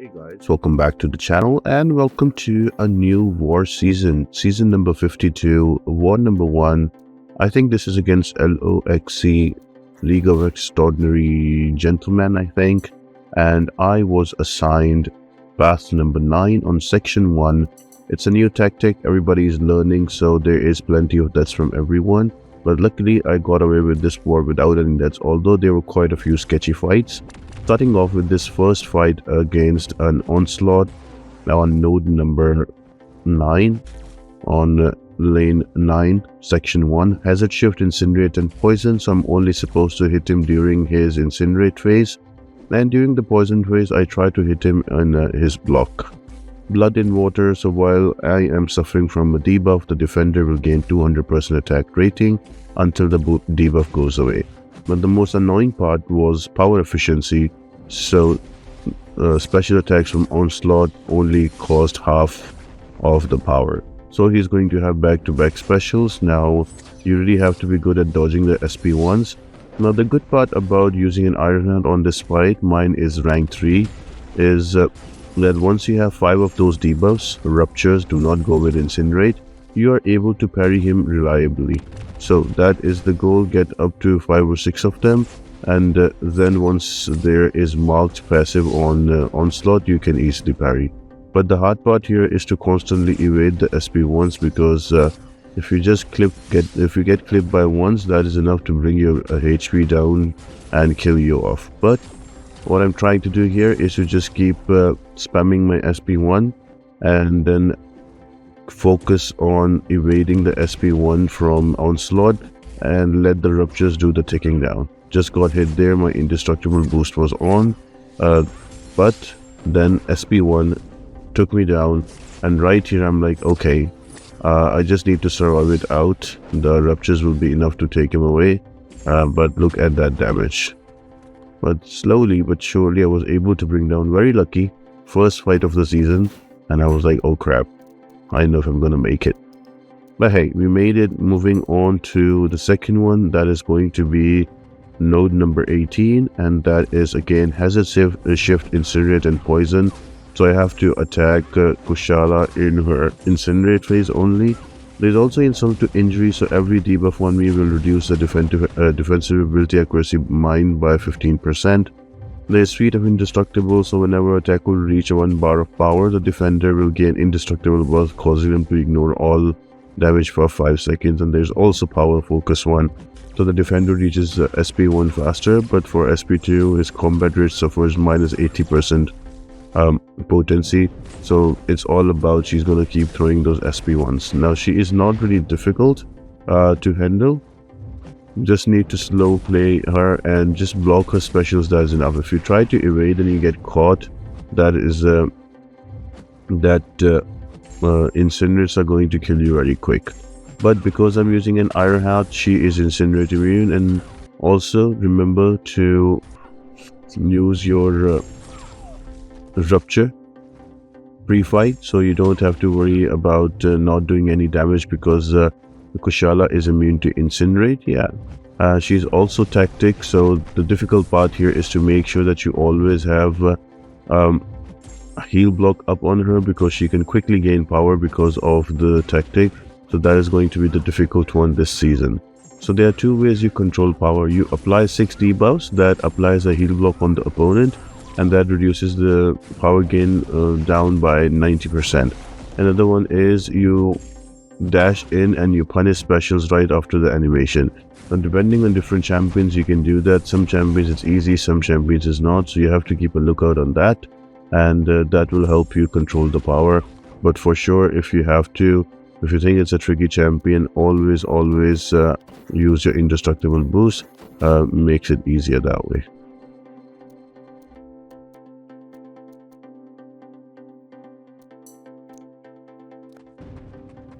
Hey guys, welcome back to the channel and welcome to a new war season number 52, war number 1. I think this is against LOXC, League of Extraordinary Gentlemen, I think, and I was assigned path number 9 on section 1. It's a new tactic, everybody is learning, so there is plenty of deaths from everyone, but luckily I got away with this war without any deaths, although there were quite a few sketchy fights. Starting off with this first fight against an Onslaught, now on node number 9, on lane 9, section 1. Hazard shift, incinerate and poison, so I'm only supposed to hit him during his incinerate phase. And during the poison phase, I try to hit him in his block. Blood in water, so while I am suffering from a debuff, the defender will gain 200% attack rating until the debuff goes away. But the most annoying part was power efficiency, so special attacks from Onslaught only cost half of the power. So he's going to have back-to-back specials. Now you really have to be good at dodging the SP1s. Now the good part about using an Irohneart on this fight, mine is rank 3, is that once you have 5 of those debuffs, ruptures, do not go with incinerate, you are able to parry him reliably. So that is the goal, get up to 5 or 6 of them, and then once there is marked passive on Onslaught, you can easily parry. But the hard part here is to constantly evade the SP1s, because if you get clipped by ones, that is enough to bring your HP down and kill you off. But what I'm trying to do here is to just keep spamming my SP1 and then focus on evading the SP1 from Onslaught and let the ruptures do the ticking down. Just got hit there, my indestructible boost was on, but then SP1 took me down, and right here I'm like, okay, I just need to survive it out. The ruptures will be enough to take him away, but look at that damage. But slowly but surely I was able to bring down, very lucky, first fight of the season, and I was like, oh crap, I don't know if I'm gonna make it. But hey, we made it. Moving on to the second one, that is going to be node number 18, and that is again hazard shift, incinerate and poison. So I have to attack Kushala in her incinerate phase only. There's also insult to injury, so every debuff on me will reduce the defensive ability accuracy mine by 15%. There's feat of indestructible, so whenever attack will reach 1 bar of power, the defender will gain indestructible buff, causing them to ignore all damage for 5 seconds. And there's also power focus 1, so the defender reaches SP1 faster, but for SP2 his combat rate suffers minus 80% potency. So it's all about, she's gonna keep throwing those SP1s. Now she is not really difficult to handle. Just need to slow play her and just block her specials, that is enough. If you try to evade and you get caught, that is incinerates are going to kill you very quick. But because I'm using an Irohneart, she is incinerate immune. And also remember to use your rupture pre-fight, so you don't have to worry about not doing any damage, because Kushala is immune to incinerate. Yeah, she's also tactic, so the difficult part here is to make sure that you always have a heal block up on her, because she can quickly gain power because of the tactic. So that is going to be the difficult one this season. So there are 2 ways you control power. You apply 6 debuffs, that applies a heal block on the opponent, and that reduces the power gain down by 90%. Another one is you dash in and you punish specials right after the animation. And depending on different champions, you can do that. Some champions it's easy, some champions is not, so you have to keep a lookout on that, and that will help you control the power. But for sure, if you think it's a tricky champion, always use your indestructible boost. Makes it easier that way.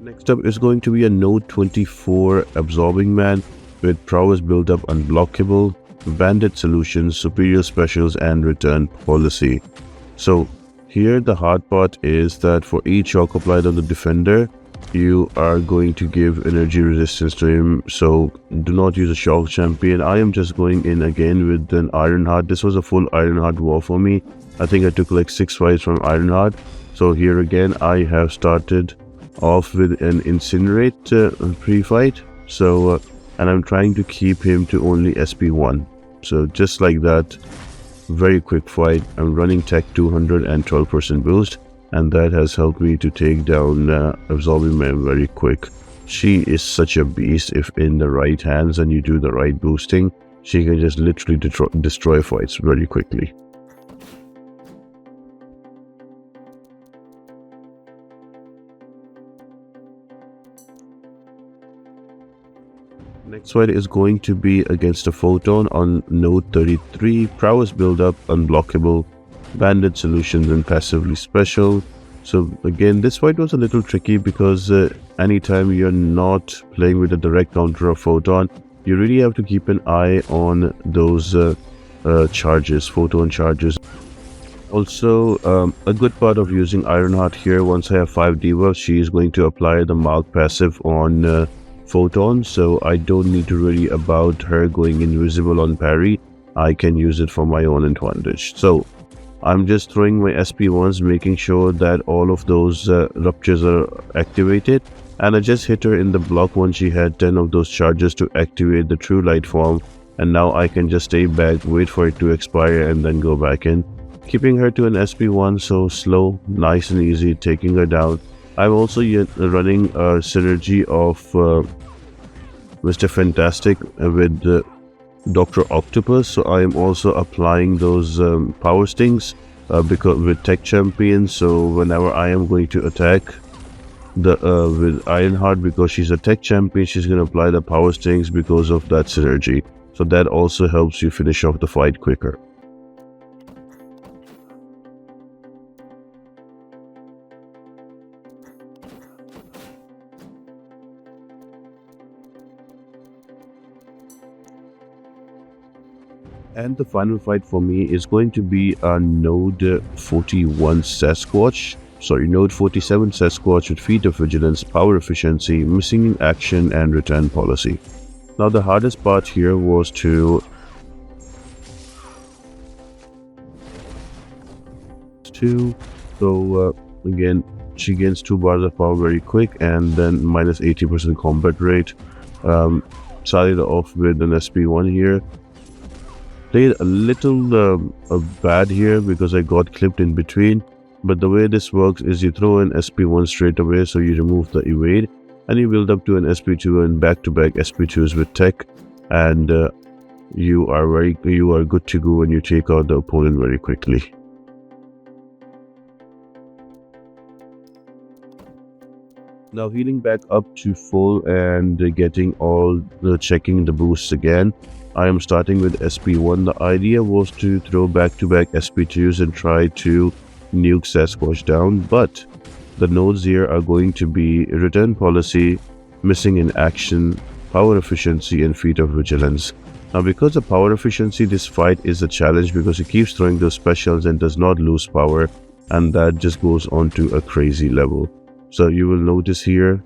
Next up is going to be a node 24 absorbing man with prowess build up unblockable, bandit solutions, superior specials and return policy. So here the hard part is that for each shock applied on the defender, you are going to give energy resistance to him, so do not use a shock champion. I am just going in again with an Ironheart. This was a full Ironheart war for me. I think I took like 6 fights from Irohneart. So here again, I have started off with an Incinerate pre-fight. So, and I'm trying to keep him to only SP1. So just like that, very quick fight. I'm running Tech 200 and 12% boost. And that has helped me to take down Absorbing Man very quick. She is such a beast. If in the right hands and you do the right boosting, she can just literally destroy fights very quickly. Next fight is going to be against a Photon on node 33. Prowess build-up, unblockable, banded solutions and passively special. So again, this fight was a little tricky because anytime you're not playing with a direct counter of Photon, you really have to keep an eye on those charges, Photon charges. Also, a good part of using Irohneart here, once I have 5 debuffs, she is going to apply the Mark passive on Photon, so I don't need to worry about her going invisible on parry. I can use it for my own advantage. So I'm just throwing my SP1s, making sure that all of those ruptures are activated, and I just hit her in the block once she had 10 of those charges to activate the true light form, and now I can just stay back, wait for it to expire and then go back in, keeping her to an SP1. So slow, nice and easy, taking her down. I'm also running a synergy of Mr. Fantastic with Dr. Octopus, so I am also applying those power stings because with Tech Champion. So whenever I am going to attack the with Irohneart, because she's a Tech Champion, she's going to apply the power stings because of that synergy. So that also helps you finish off the fight quicker. And the final fight for me is going to be a node 41 Sasqutach. Sorry, node 47 Sasqutach with feat of vigilance, power efficiency, missing in action, and return policy. Now the hardest part here was to again, she gains 2 bars of power very quick, and then minus 80% combat rate. Started off with an SP1 here. Played a little bad here because I got clipped in between, but the way this works is you throw an SP1 straight away, so you remove the evade and you build up to an SP2 and back-to-back SP2s with tech, and you are good to go and you take out the opponent very quickly. Now healing back up to full and getting checking the boosts again. I am starting with SP1. The idea was to throw back-to-back SP2s and try to nuke Sasqutach down, but the nodes here are going to be return policy, missing in action, power efficiency, and feat of vigilance. Now because of power efficiency, this fight is a challenge because he keeps throwing those specials and does not lose power, and that just goes on to a crazy level. So you will notice here,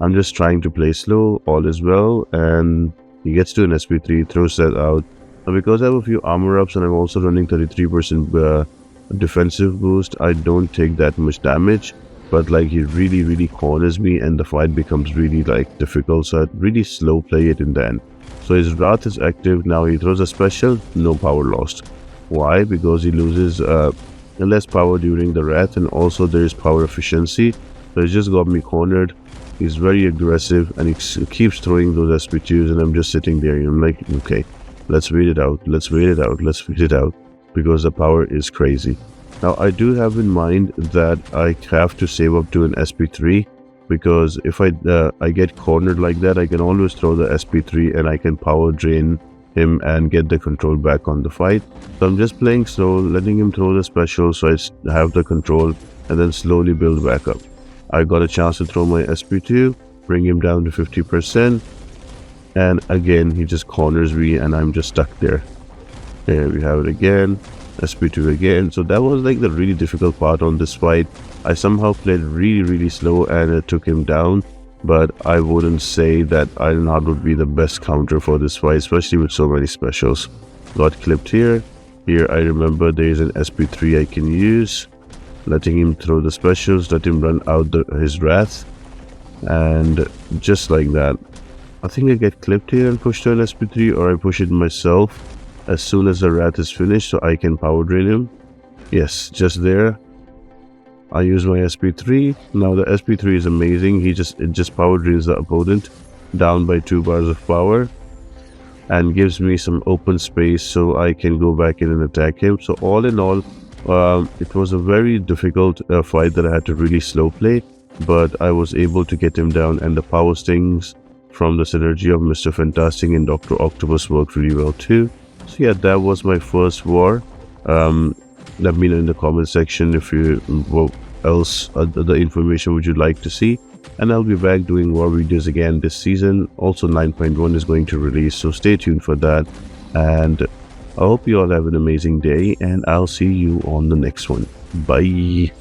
I'm just trying to play slow, all is well, and he gets to an SP3, throws that out. Now because I have a few armor ups and I'm also running 33% defensive boost, I don't take that much damage, but like he really corners me and the fight becomes really like difficult, so I really slow play it in the end. So his Wrath is active. Now he throws a special, no power lost. Why? Because he loses less power during the Wrath, and also there is power efficiency. So he just got me cornered. He's very aggressive and he keeps throwing those SP2s, and I'm just sitting there and I'm like, okay, let's wait it out, let's wait it out, let's wait it out, because the power is crazy. Now I do have in mind that I have to save up to an SP3, because if I get cornered like that, I can always throw the SP3 and I can power drain him and get the control back on the fight. So I'm just playing slow, letting him throw the special so I have the control, and then slowly build back up. I got a chance to throw my SP2, bring him down to 50%, and again he just corners me and I'm just stuck there. There we have it again, SP2 again. So that was like the really difficult part on this fight. I somehow played really slow and it took him down, but I wouldn't say that Irohneart would be the best counter for this fight, especially with so many specials. Got clipped here, Here I remember there is an SP3 I can use. Letting him throw the specials, let him run out his wrath. And just like that. I think I get clipped here and pushed to an SP3, or I push it myself as soon as the wrath is finished so I can power drain him. Yes, just there. I use my SP3. Now the SP3 is amazing. It just power drains the opponent down by 2 bars of power and gives me some open space so I can go back in and attack him. So all in all, it was a very difficult fight that I had to really slow play, but I was able to get him down, and the power stings from the synergy of Mr. Fantastic and Dr. Octopus worked really well too. So yeah, that was my first war. Let me know in the comment section if you what else the information would you like to see, and I'll be back doing war videos again this season. Also 9.1 is going to release, so stay tuned for that, and I hope you all have an amazing day, and I'll see you on the next one. Bye.